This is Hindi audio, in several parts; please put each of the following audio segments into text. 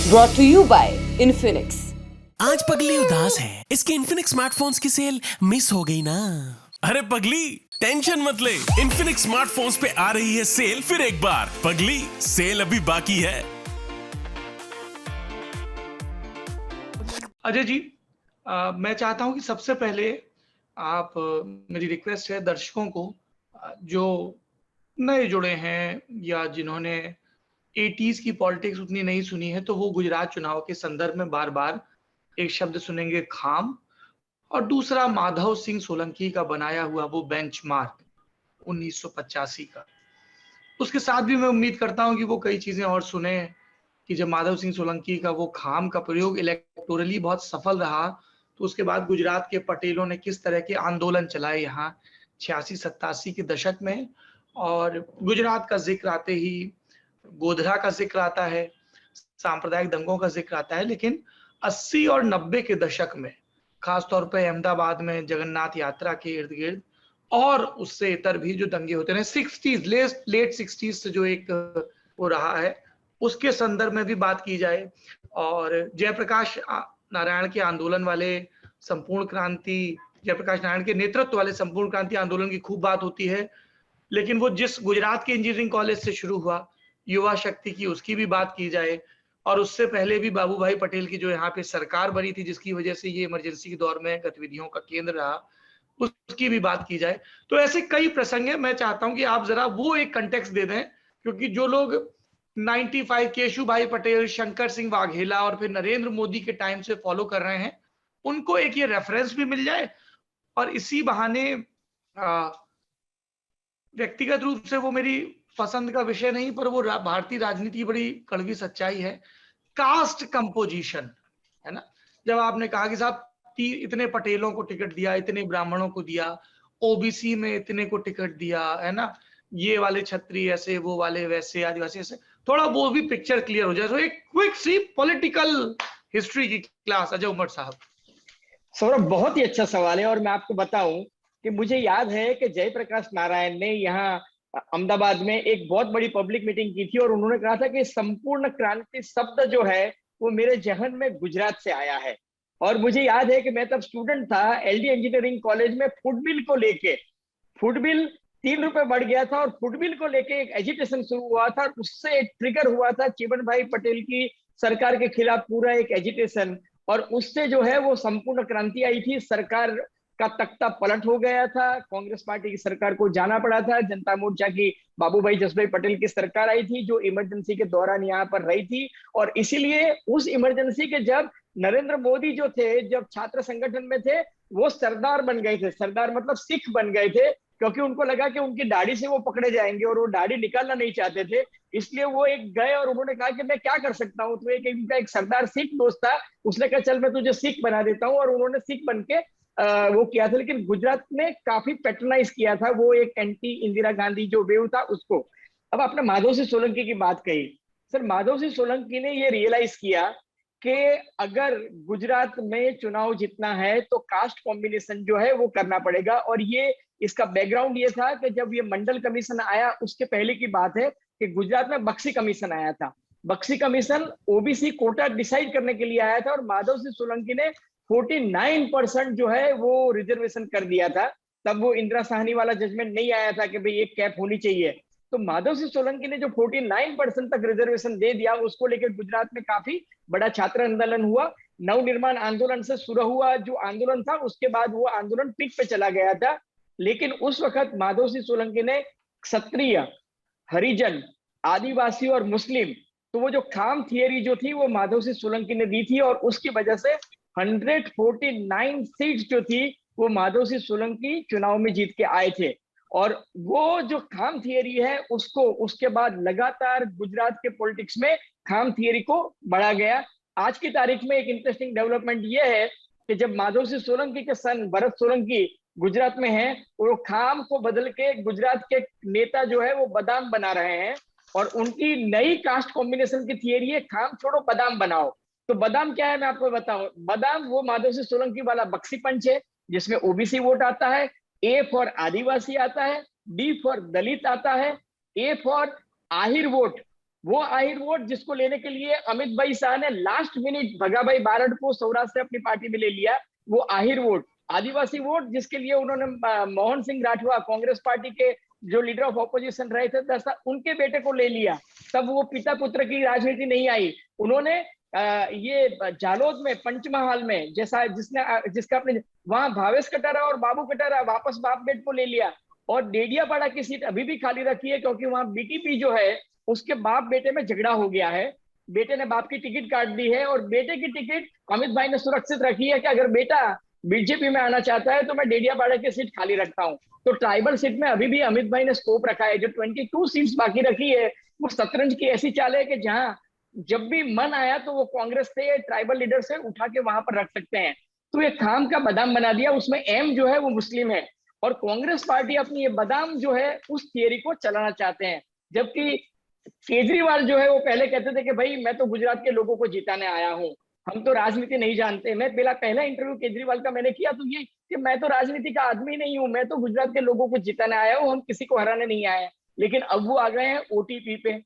brought to you by Infinix। आज पगली उदास है, इसके इन्फिनिक्स स्मार्टफोन्स की सेल मिस हो गई ना। अरे पगली टेंशन मत ले, इन्फिनिक्स स्मार्टफोन्स पे आ रही है सेल फिर एक बार। पगली सेल अभी बाकी है। अजय जी, मैं चाहता हूं कि सबसे पहले आप मेरी रिक्वेस्ट है दर्शकों को, जो नए जुड़े हैं या जिन्होंने 80s की पॉलिटिक्स उतनी नहीं सुनी है, तो वो गुजरात चुनाव के संदर्भ में बार-बार एक शब्द सुनेंगे खाम, और दूसरा माधव सिंह सोलंकी का बनाया हुआ वो बेंचमार्क 1985 का। उसके साथ भी मैं उम्मीद करता हूं कि वो कई चीजें और सुने कि जब माधव सिंह सोलंकी का वो खाम का प्रयोग इलेक्टोरली बहुत सफल रहा, तो उसके बाद गुजरात के पटेलों ने किस तरह के आंदोलन चलाए यहाँ 86-87 के दशक में। और गुजरात का जिक्र आते ही गोधरा का जिक्र आता है, सांप्रदायिक दंगों का जिक्र आता है, लेकिन 80 और 90 के दशक में खासतौर पर अहमदाबाद में जगन्नाथ यात्रा के इर्द गिर्द और उससे इतर भी जो दंगे होते हैं 60s लेट 60s से जो एक वो रहा है, उसके संदर्भ में भी बात की जाए। और जयप्रकाश नारायण के आंदोलन वाले संपूर्ण क्रांति, जयप्रकाश नारायण के नेतृत्व वाले संपूर्ण क्रांति आंदोलन की खूब बात होती है, लेकिन वो जिस गुजरात के इंजीनियरिंग कॉलेज से शुरू हुआ युवा शक्ति की, उसकी भी बात की जाए। और उससे पहले भी बाबू भाई पटेल की जो यहाँ पे सरकार बनी थी, जिसकी वजह से ये इमरजेंसी के दौर में गतिविधियों का केंद्र रहा, उसकी भी बात की जाए। तो ऐसे कई प्रसंग है, मैं चाहता हूं कि आप जरा वो एक कंटेक्स्ट दे दें, क्योंकि जो लोग 95 केशु भाई पटेल, शंकर सिंह वाघेला और फिर नरेंद्र मोदी के टाइम से फॉलो कर रहे हैं, उनको एक ये रेफरेंस भी मिल जाए, और इसी बहाने व्यक्तिगत रूप से वो मेरी पसंद का विषय नहीं, पर वो भारतीय राजनीति की बड़ी कड़वी सच्चाई है, कास्ट कंपोजिशन, है ना। जब आपने कहा कि साहब इतने पटेलों को टिकट दिया, इतने ब्राह्मणों को दिया, ओबीसी में इतने को टिकट दिया, है ना, ये वाले छत्री ऐसे, वो वाले वैसे, आदिवासी ऐसे, थोड़ा वो भी पिक्चर क्लियर हो जाए। तो एक क्विक सी पॉलिटिकल हिस्ट्री की क्लास अजय उमर साहब। सौरभ, बहुत ही अच्छा सवाल है। और मैं आपको बताऊं कि मुझे याद है कि जयप्रकाश नारायण ने यहाँ अहमदाबाद में एक बहुत बड़ी पब्लिक मीटिंग की थी और उन्होंने कहा था कि संपूर्ण क्रांति शब्द जो है वो मेरे जहन में गुजरात से आया है। और मुझे याद है कि मैं तब स्टूडेंट था, एलडी इंजीनियरिंग कॉलेज में फुटबिल को लेके, फुटबिल 3 रुपए बढ़ गया था और फुटबिल को लेके एक एजिटेशन शुरू हुआ था, और उससे एक ट्रिगर हुआ था चिमन भाई पटेल की सरकार के खिलाफ पूरा एक एजिटेशन, और उससे जो है वो संपूर्ण क्रांति आई थी। सरकार का तख्ता पलट हो गया था, कांग्रेस पार्टी की सरकार को जाना पड़ा था, जनता मोर्चा की बाबू भाई जसभाई पटेल की सरकार आई थी जो इमरजेंसी के दौरान यहाँ पर रही थी। और इसीलिए उस इमरजेंसी के जब नरेंद्र मोदी जो थे, जब छात्र संगठन में थे, वो सरदार बन गए थे, सरदार मतलब सिख बन गए थे, क्योंकि उनको लगा कि उनकी दाढ़ी से वो पकड़े जाएंगे और वो दाढ़ी निकालना नहीं चाहते थे। इसलिए वो एक गए और उन्होंने कहा कि मैं क्या कर सकता हूँ। तो एक सरदार सिख दोस्त था, उसने कहा चल मैं तुझे सिख बना देता हूँ, और उन्होंने सिख बन के वो किया था। लेकिन गुजरात में काफी पैट्रनाइज किया था वो एक एंटी इंदिरा गांधी जो वेव था उसको। अब आपने माधव सिंह सोलंकी की बात कही, सर माधव सिंह सोलंकी ने ये रियलाइज किया कि अगर गुजरात में चुनाव जीतना है तो कास्ट कॉम्बिनेशन जो है वो करना पड़ेगा। और ये इसका बैकग्राउंड ये था कि जब ये मंडल कमीशन आया उसके पहले की बात है कि गुजरात में बक्सी कमीशन आया था। Baxi commission OBC quota decide करने के लिए आया था और माधव सिंह सोलंकी ने 49% जो है वो रिजर्वेशन कर दिया था। तब वो इंदिरा साहनी वाला जजमेंट नहीं आया था कि भाई एक कैप होनी चाहिए। तो माधव सिंह सोलंकी ने जो 49% तक रिजर्वेशन दे दिया, उसको लेकर गुजरात में काफी बड़ा छात्र आंदोलन हुआ। नवनिर्माण आंदोलन से शुरू हुआ जो आंदोलन था, उसके बाद वो आंदोलन पीक पे चला गया था। लेकिन उस वक्त माधव सिंह सोलंकी ने क्षत्रिय, हरिजन, आदिवासी और मुस्लिम, तो वो जो खाम थियरी जो थी वो माधव सिंह सोलंकी ने दी थी, और उसकी वजह से 149 सीट्स जो थी वो माधव सिंह सोलंकी चुनाव में जीत के आए थे। और वो जो खाम थियरी है उसको उसके बाद लगातार गुजरात के पॉलिटिक्स में खाम थियरी को बढ़ा गया। आज की तारीख में एक इंटरेस्टिंग डेवलपमेंट ये है कि जब माधव सिंह सोलंकी के सन भरत सोलंकी गुजरात में है, वो खाम को बदल के गुजरात के नेता जो है वो बादाम बना रहे हैं, और उनकी नई कास्ट कॉम्बिनेशन की थियरी है खाम छोड़ो बादाम बनाओ। तो बादाम क्या है मैं आपको बताऊं। बादाम वो माधव सिंह सोलंकी वाला बक्सी पंच है जिसमें ओबीसी वोट आता है, ए फॉर आदिवासी आता है, डी फॉर दलित आता है, ए फॉर आहिर वोट वो आहिर वोट जिसको लेने के लिए अमित भाई शाह ने लास्ट मिनट भगा भाई बारड को सौराष्ट्र से अपनी पार्टी में ले लिया, वो आहिर वोट, आदिवासी वोट जिसके लिए उन्होंने मोहन सिंह राठवा कांग्रेस पार्टी के जो लीडर ऑफ ऑपोजिशन रहे थे 10 साल, उनके बेटे को ले लिया। तब वो पिता पुत्र की राजनीति नहीं आई। उन्होंने ये जालोद में पंचमहाल में जैसा जिसका अपने वहां भावेश कटारा और बाबू कटारा वापस बाप बेट को ले लिया, और डेडियापाड़ा की सीट अभी भी खाली रखी है क्योंकि वहां बीटीपी जो है उसके बाप बेटे में झगड़ा हो गया है। बेटे ने बाप की टिकट काट दी है और बेटे की टिकट अमित भाई ने सुरक्षित रखी है कि अगर बेटा बीजेपी में आना चाहता है तो मैं डेडियापाड़ा की सीट खाली रखता हूं। तो ट्राइबल सीट में अभी भी अमित भाई ने स्कोप रखा है। जो 22 सीट्स बाकी रखी है वो शतरंज की ऐसी चाल है कि जहां जब भी मन आया तो वो कांग्रेस से ट्राइबल लीडर से उठा के वहां पर रख सकते हैं। तो ये खाम का बादाम बना दिया, उसमें एम जो है वो मुस्लिम है, और कांग्रेस पार्टी अपनी ये बादाम जो है उस थियरी को चलाना चाहते हैं। जबकि केजरीवाल जो है वो पहले कहते थे कि भाई मैं तो गुजरात के लोगों को जिताने आया हूँ, हम तो राजनीति नहीं जानते। मैं पहला इंटरव्यू केजरीवाल का मैंने किया तो ये कि मैं तो राजनीति का आदमी नहीं हूँ, मैं तो गुजरात के लोगों को जिताने आया हूँ, हम किसी को हराने नहीं आए। लेकिन अब वो आ गए हैं ओटीपी पे।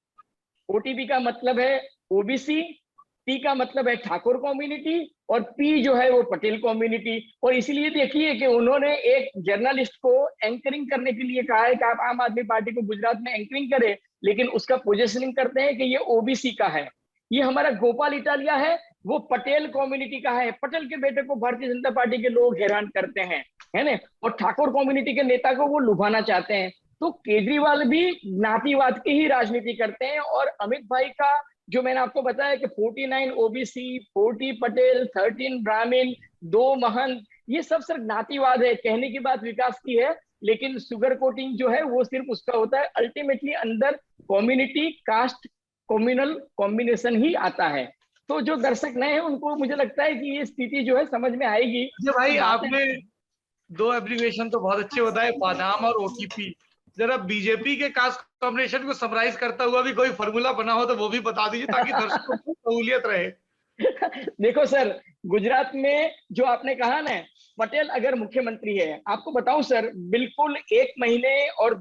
ओटीपी का मतलब है ओबीसी, टी का मतलब है ठाकुर कम्युनिटी, और पी जो है वो पटेल कम्युनिटी। और इसीलिए देखिए कि उन्होंने एक जर्नलिस्ट को एंकरिंग करने के लिए कहा है कि आप आम आदमी पार्टी को गुजरात में एंकरिंग करें, लेकिन उसका पोजिशनिंग करते हैं कि ये ओबीसी का है। ये हमारा गोपाल इटालिया है, वो पटेल कम्युनिटी का है। पटेल के बेटे को भारतीय जनता पार्टी के लोग हैरान करते हैं, है ना, और ठाकुर कम्युनिटी के नेता को वो लुभाना चाहते हैं। तो केजरीवाल भी ज्ञातिवाद की ही राजनीति करते हैं। और अमित भाई का जो मैंने आपको बताया कि 49 ओबीसी, 40 पटेल, 13 ब्राह्मण, 2 महंत, ये सब सिर्फ ज्ञातिवाद है। कहने की बात विकास की है, लेकिन सुगर कोटिंग जो है वो सिर्फ उसका होता है। अल्टीमेटली अंदर कम्युनिटी, कास्ट, कम्युनल कॉम्बिनेशन ही आता है। तो जो दर्शक नए हैं उनको मुझे लगता है कि ये स्थिति जो है समझ में आएगी। जी भाई, आपने 2 एब्रीविएशन तो बहुत अच्छे बताए, बादाम और ओटीपी। जरा बीजेपी के कास्ट कॉम्बिनेशन को समराइज करता हुआ भी कोई फॉर्मूला बना हो तो वो भी बता दीजिए ताकि दर्शकों को सहूलियत रहे। देखो सर, गुजरात में जो आपने कहा ना, पटेल अगर मुख्यमंत्री है, आपको बताऊं सर, बिल्कुल 1 महीने और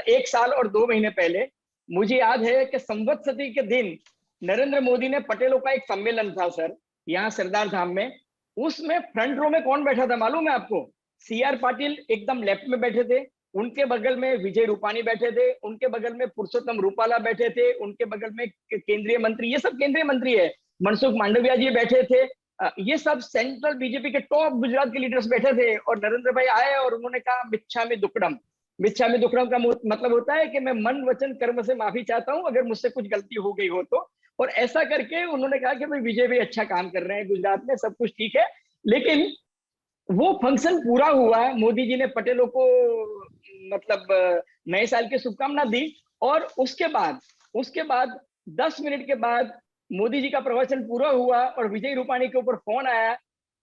1 साल और 2 महीने पहले मुझे याद है कि संवत्सरी के दिन नरेंद्र मोदी ने पटेलों का एक सम्मेलन था सर, यहाँ सरदार धाम में। उसमें फ्रंट रो में कौन बैठा था मालूम है आपको? सीआर पाटिल एकदम लेफ्ट में बैठे थे, उनके बगल में विजय रूपानी बैठे थे, उनके बगल में पुरुषोत्तम रूपाला बैठे थे, उनके बगल में केंद्रीय मंत्री, ये सब केंद्रीय मंत्री है, मनसुख मांडविया जी बैठे थे। ये सब सेंट्रल बीजेपी के टॉप गुजरात के लीडर्स बैठे थे। और नरेंद्र भाई आए और उन्होंने कहा मिच्छामी दुक्कडम। मिच्छामी दुक्कडम का मतलब होता है कि मैं मन वचन कर्म से माफी चाहता हूं अगर मुझसे कुछ गलती हो गई हो तो। और ऐसा करके उन्होंने कहा कि भाई विजय भाई अच्छा काम कर रहे हैं गुजरात में, सब कुछ ठीक है। लेकिन वो फंक्शन पूरा हुआ, मोदी जी ने पटेलों को मतलब नए साल की शुभकामना दी, और उसके बाद 10 मिनट के बाद मोदी जी का प्रवचन पूरा हुआ और विजय रूपानी के ऊपर फोन आया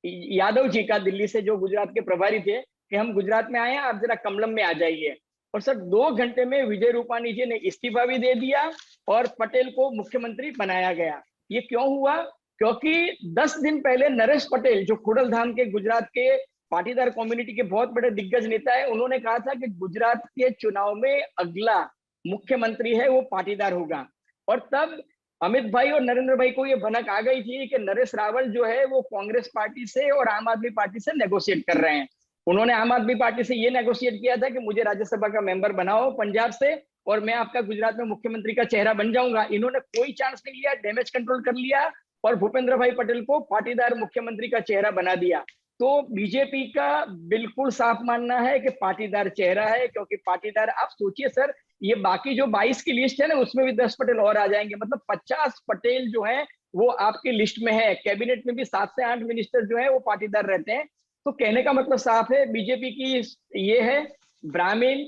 यादव जी का, दिल्ली से, जो गुजरात के प्रभारी थे, कि हम गुजरात में आए हैं, आप जरा कमलम में आ जाइए। और सर 2 घंटे में विजय रूपानी जी ने इस्तीफा भी दे दिया और पटेल को मुख्यमंत्री बनाया गया। ये क्यों हुआ? क्योंकि 10 दिन पहले नरेश पटेल, जो खुडलधाम के गुजरात के पाटीदार कम्युनिटी के बहुत बड़े दिग्गज नेता है, उन्होंने कहा था कि गुजरात के चुनाव में अगला मुख्यमंत्री है वो पाटीदार होगा। और तब अमित भाई और नरेंद्र भाई को ये भनक आ गई थी कि नरेश रावल जो है वो कांग्रेस पार्टी से और आम आदमी पार्टी से नेगोशिएट कर रहे हैं। उन्होंने आम आदमी पार्टी से ये नेगोशिएट किया था कि मुझे राज्यसभा का मेंबर बनाओ पंजाब से, और मैं आपका गुजरात में मुख्यमंत्री का चेहरा बन जाऊंगा। इन्होंने कोई चांस नहीं लिया, डैमेज कंट्रोल कर लिया और भूपेंद्र भाई पटेल को पाटीदार मुख्यमंत्री का चेहरा बना दिया। तो बीजेपी का बिल्कुल साफ मानना है कि पाटीदार चेहरा है, क्योंकि पाटीदार, आप सोचिए सर, ये बाकी जो 22 की लिस्ट है ना, उसमें भी 10 पटेल और आ जाएंगे, मतलब 50 पटेल जो है वो आपकी लिस्ट में है। कैबिनेट में भी 7 से 8 मिनिस्टर जो है वो पाटीदार रहते हैं। तो कहने का मतलब साफ है, बीजेपी की ये है, ब्राह्मण,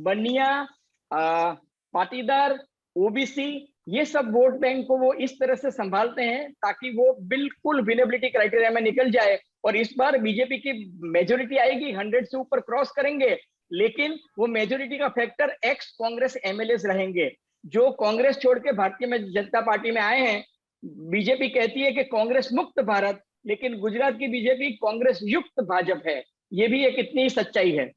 बनिया, पाटीदार, ओबीसी, ये सब वोट बैंक को वो इस तरह से संभालते हैं ताकि वो बिल्कुल विनेबिलिटी क्राइटेरिया में निकल जाए। और इस बार बीजेपी की मेजोरिटी आएगी, 100 से ऊपर क्रॉस करेंगे, लेकिन वो मेजोरिटी का फैक्टर एक्स कांग्रेस एमएलए रहेंगे जो कांग्रेस छोड़ के भारतीय जनता पार्टी में आए हैं। बीजेपी कहती है कि कांग्रेस मुक्त भारत, लेकिन गुजरात की बीजेपी कांग्रेस युक्त भाजपा है। ये भी एक इतनी सच्चाई है।